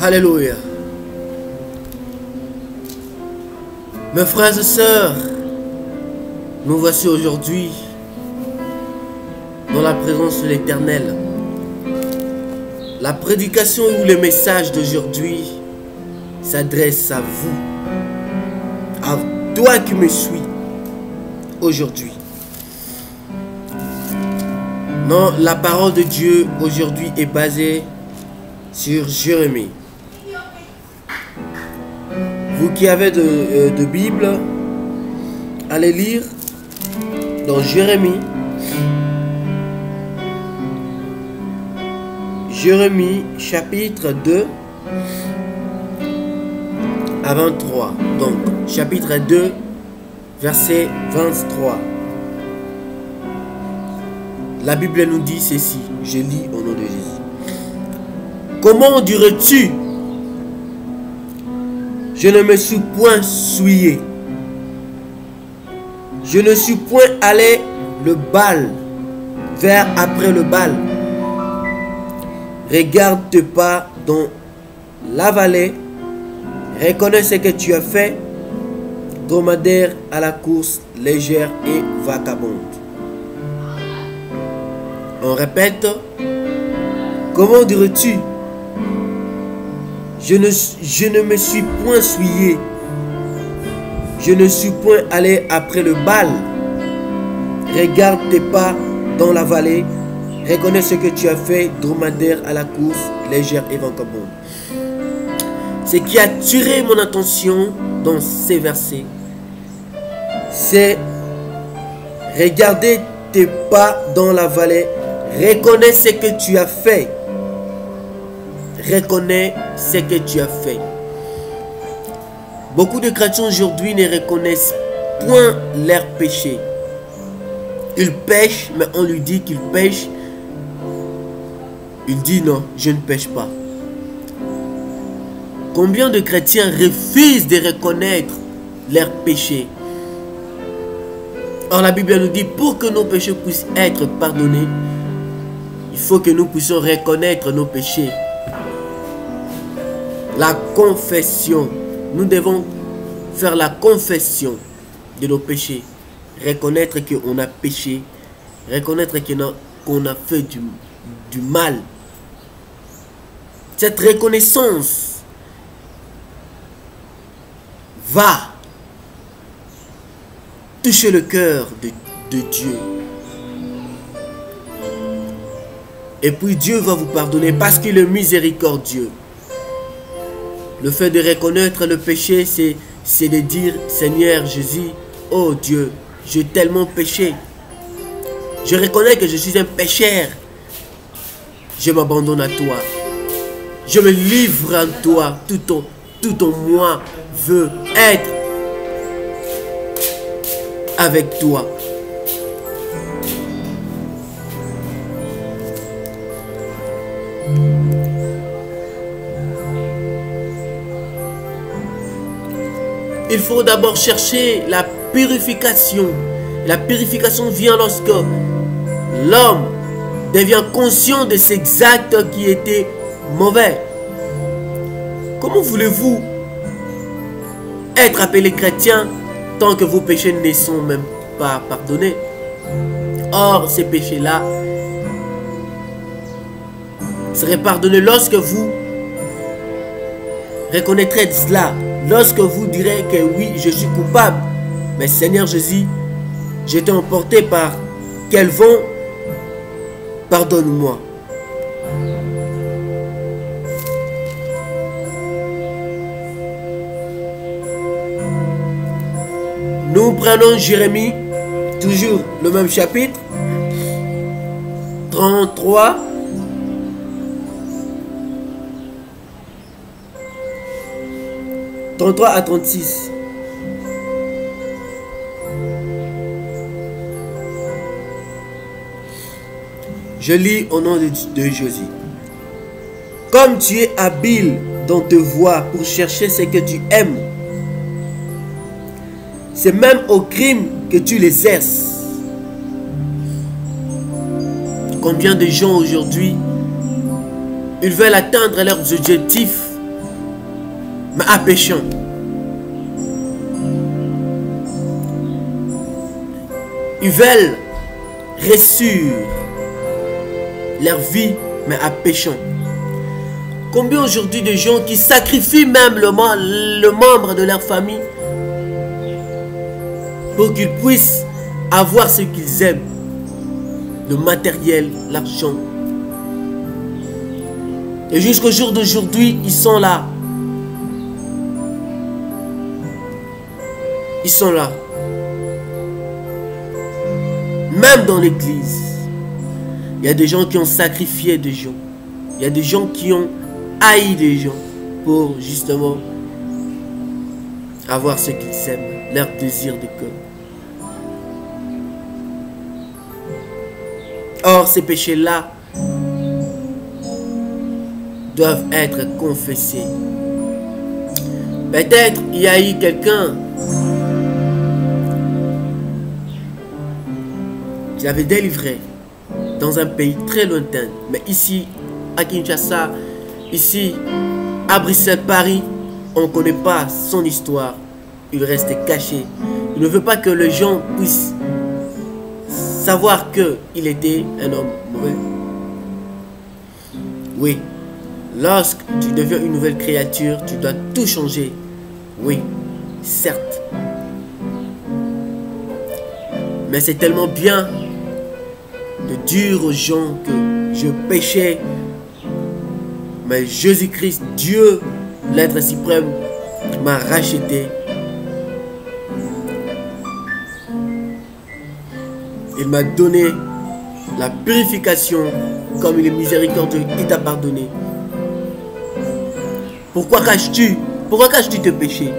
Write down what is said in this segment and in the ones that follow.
Alléluia. Mes frères et sœurs, nous voici aujourd'hui dans la présence de l'Éternel. La prédication ou le message d'aujourd'hui s'adresse à vous, à toi qui me suis aujourd'hui. Non, la parole de Dieu aujourd'hui est basée sur Jérémie. Vous qui avez de Bible, allez lire dans Jérémie. Jérémie chapitre 2 à 23. Donc, chapitre 2, verset 23. La Bible nous dit ceci. Je lis au nom de Jésus. Comment dirais-tu? Je ne me suis point souillé. Je ne suis point allé le bal, vers après le bal. Regarde pas dans la vallée. Reconnais ce que tu as fait. Dromadaire à la course légère et vagabonde. On répète. Comment dirais-tu? Je ne me suis point souillé. Je ne suis point allé après le bal. Regarde tes pas dans la vallée. Reconnais ce que tu as fait, dromadaire à la course, légère et vagabonde. Ce qui a attiré mon attention dans ces versets, c'est regarder tes pas dans la vallée. Reconnais ce que tu as fait. Reconnais ce que tu as fait. Beaucoup de chrétiens aujourd'hui ne reconnaissent point leurs péchés. Ils pêchent, mais on lui dit qu'ils pêchent. Il dit non, je ne pêche pas. Combien de chrétiens refusent de reconnaître leurs péchés? Or la Bible nous dit, pour que nos péchés puissent être pardonnés, il faut que nous puissions reconnaître nos péchés. La confession. Nous devons faire la confession de nos péchés. Reconnaître qu'on a péché. Reconnaître qu'on a fait du mal. Cette reconnaissance va toucher le cœur de Dieu. Et puis Dieu va vous pardonner parce qu'il est miséricordieux. Le fait de reconnaître le péché, c'est de dire, Seigneur Jésus, oh Dieu, j'ai tellement péché. Je reconnais que je suis un pécheur. Je m'abandonne à toi. Je me livre à toi. Tout en moi veut être avec toi. Il faut d'abord chercher la purification. La purification vient lorsque l'homme devient conscient de ses actes qui étaient mauvais. Comment voulez-vous être appelé chrétien tant que vos péchés ne sont même pas pardonnés? Or, ces péchés-là seraient pardonnés lorsque vous reconnaîtrez cela. Lorsque vous direz que oui, je suis coupable, mais Seigneur Jésus, j'étais emporté par quel vent? Pardonne-moi. Nous prenons Jérémie, toujours le même chapitre, 33. À 36. Je lis au nom de Jésus. Comme tu es habile dans tes voies pour chercher ce que tu aimes, c'est même au crime que tu l'exerces. Combien de gens aujourd'hui, ils veulent atteindre leurs objectifs mais en péchant. Ils veulent réussir leur vie, mais en péchant. Combien aujourd'hui de gens qui sacrifient même le membre de leur famille pour qu'ils puissent avoir ce qu'ils aiment, le matériel, l'argent. Et jusqu'au jour d'aujourd'hui, ils sont là. Ils sont là. Même dans l'église, il y a des gens qui ont sacrifié des gens. Il y a des gens qui ont haï des gens pour justement avoir ce qu'ils aiment, leur désir de cœur. Or, ces péchés-là doivent être confessés. Peut-être il y a eu quelqu'un qui avait délivré dans un pays très lointain. Mais ici, à Kinshasa, ici, à Bruxelles, Paris, on ne connaît pas son histoire. Il reste caché. Il ne veut pas que les gens puissent savoir qu'il était un homme mauvais. Oui, lorsque tu deviens une nouvelle créature, tu dois tout changer. Oui, certes. Mais c'est tellement bien de dire aux gens que je péchais, mais Jésus-Christ, Dieu, l'être suprême, m'a racheté. Il m'a donné la purification comme il est miséricordieux, il t'a pardonné. Pourquoi caches-tu? Pourquoi caches-tu tes péchés?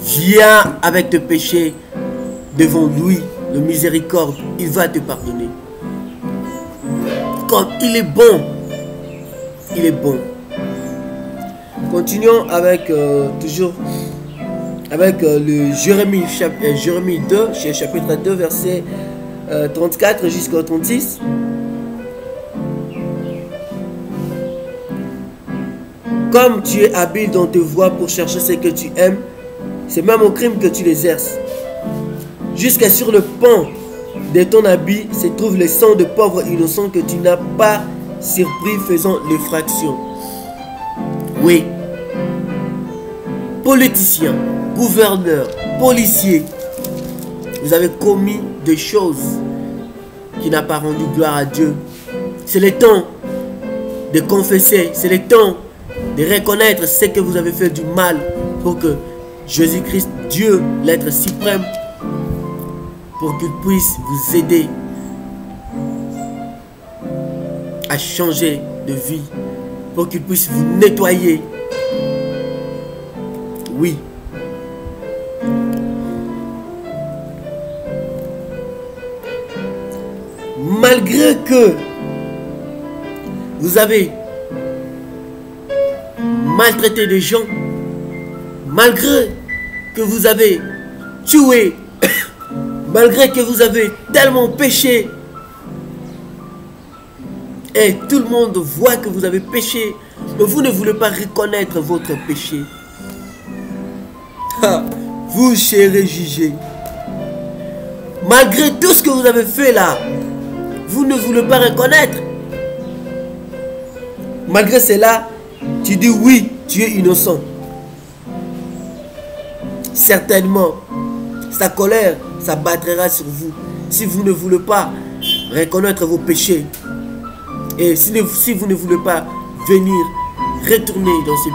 Viens avec tes péchés devant lui, le miséricorde, il va te pardonner. Comme il est bon, il est bon. Continuons avec toujours avec le Jérémie 2, chapitre 2, verset 34 jusqu'au 36. Comme tu es habile dans tes voies pour chercher ce que tu aimes, c'est même au crime que tu l'exerces. Jusqu'à sur le pan de ton habit se trouve le sang de pauvres innocents que tu n'as pas surpris faisant l'effraction. Oui. Politiciens, gouverneurs, policiers, vous avez commis des choses qui n'ont pas rendu gloire à Dieu. C'est le temps de confesser, c'est le temps de reconnaître ce que vous avez fait du mal pour que Jésus-Christ, Dieu, l'être suprême, pour qu'il puisse vous aider à changer de vie, pour qu'il puisse vous nettoyer. Oui. Malgré que vous avez maltraité des gens, malgré que vous avez tué, malgré que vous avez tellement péché, et tout le monde voit que vous avez péché, mais vous ne voulez pas reconnaître votre péché. Vous serez jugé. Malgré tout ce que vous avez fait là, vous ne voulez pas reconnaître. Malgré cela, tu dis oui, tu es innocent. Certainement, sa colère s'abattra sur vous si vous ne voulez pas reconnaître vos péchés. Et si vous ne voulez pas venir retourner dans ses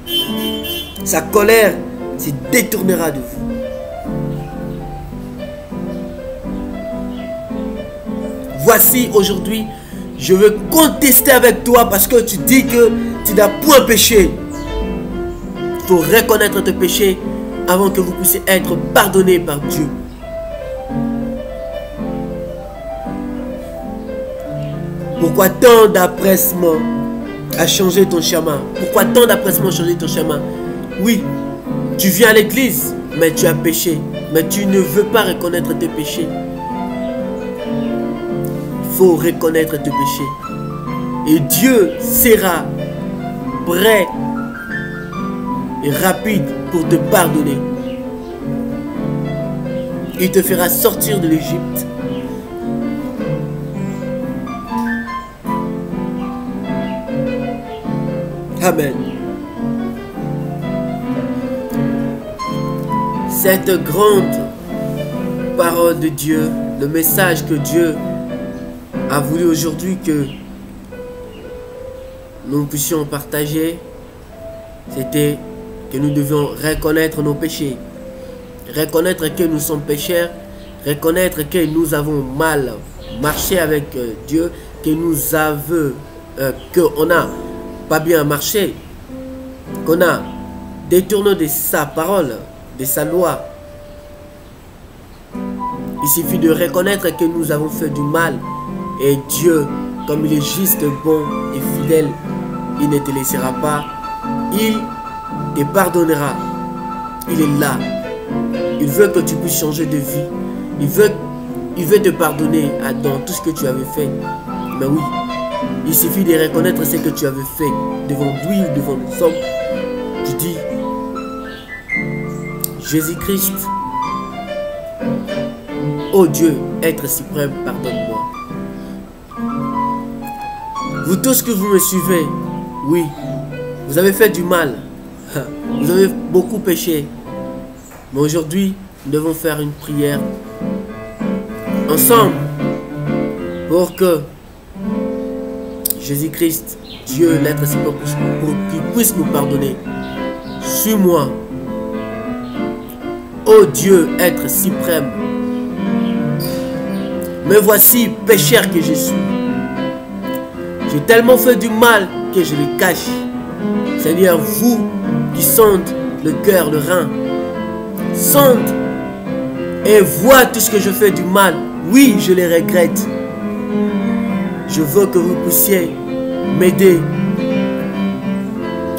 pieds, sa colère se détournera de vous. Voici aujourd'hui, je veux contester avec toi parce que tu dis que tu n'as point péché. Il faut reconnaître tes péchés avant que vous puissiez être pardonné par Dieu. Pourquoi tant d'empressement à changer ton chemin? Pourquoi tant d'empressement à changer ton chemin? Oui, tu viens à l'église, mais tu as péché. Mais tu ne veux pas reconnaître tes péchés. Il faut reconnaître tes péchés. Et Dieu sera prêt et rapide pour te pardonner. Il te fera sortir de l'Égypte. Amen. Cette grande parole de Dieu, le message que Dieu a voulu aujourd'hui que nous puissions partager, c'était que nous devions reconnaître nos péchés, reconnaître que nous sommes pécheurs, reconnaître que nous avons mal marché avec Dieu, que nous avons, qu'on n'a pas bien marché, qu'on a détourné de sa parole, de sa loi. Il suffit de reconnaître que nous avons fait du mal et Dieu, comme il est juste, bon et fidèle, il ne te laissera pas, il te pardonnera. Il est là. Il veut que tu puisses changer de vie. Il veut te pardonner dans tout ce que tu avais fait. Mais oui, il suffit de reconnaître ce que tu avais fait devant lui ou devant nous hommes. Tu dis, Jésus-Christ, oh Dieu, être suprême, pardonne-moi. Vous tous que vous me suivez, oui, vous avez fait du mal. Vous avez beaucoup péché. Mais aujourd'hui, nous devons faire une prière ensemble pour que Jésus-Christ, Dieu, l'être suprême, pour qu'il puisse nous pardonner. Suis-moi. Ô Dieu, être suprême. Me voici, pécheur que je suis. J'ai tellement fait du mal que je le cache. Seigneur, vous qui sondez le cœur, le rein, sonde et vois tout ce que je fais du mal. Oui, je les regrette. Je veux que vous puissiez m'aider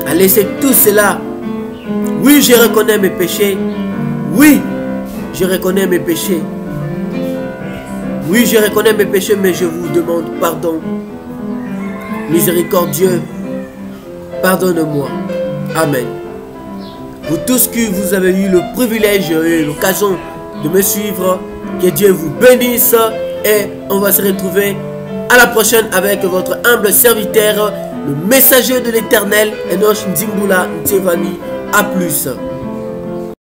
à laisser tout cela. Oui, je reconnais mes péchés. Oui, je reconnais mes péchés. Oui, je reconnais mes péchés, mais je vous demande pardon. Miséricordieux, pardonne-moi. Amen. Vous tous que vous avez eu le privilège et l'occasion de me suivre, que Dieu vous bénisse et on va se retrouver à la prochaine avec votre humble serviteur, le messager de l'Éternel, Enoch Nzingula Ntsevani. A plus.